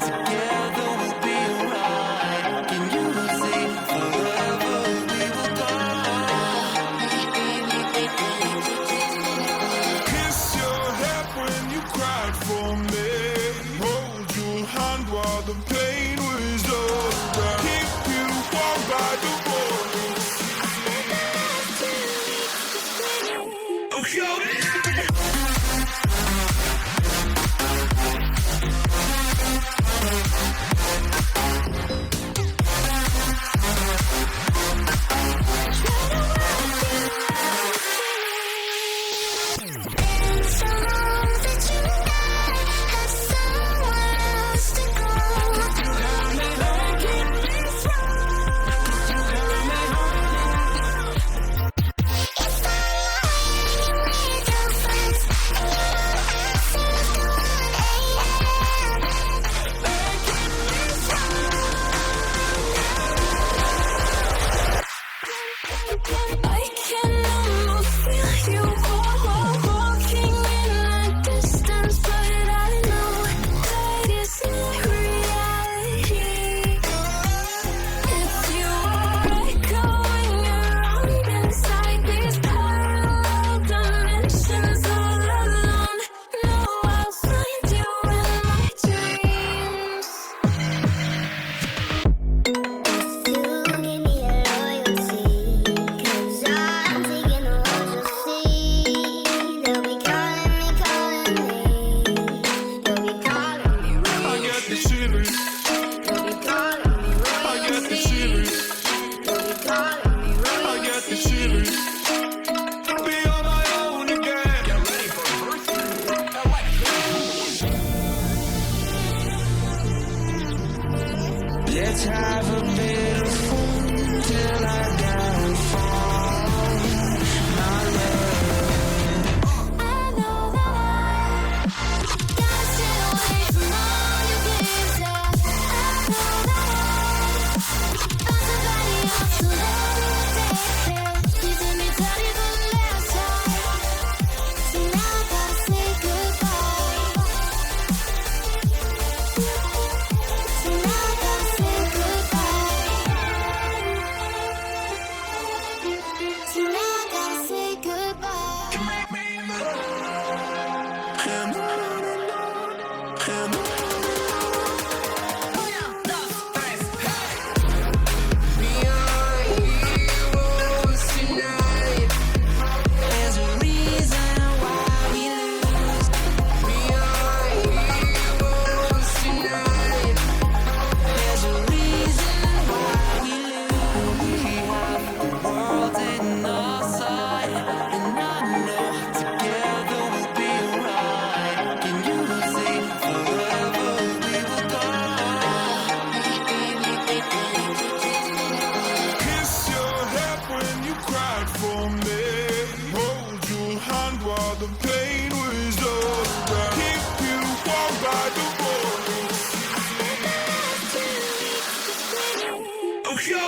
Together we'll be alright. Can you see forever? Let's have a bit of fun till I gotta fall. My love, I know that I gotta stay away from all your games. I know that I found somebody else to love you daily. You did me dirty the last time, so now I gotta say goodbye. So now I gotta say goodbye. So now I gotta say goodbye. you make me look. And on and on and on. We are heroes tonight. There's a reason why we lose. We are heroes tonight. There's a reason why we lose. We have the world in our sight, and I know together we'll be alright. Can you see forever we will go? Kiss your head when you cried for me. Hold your hand while the pain was over. Keep you warm by the water. Oh, yo,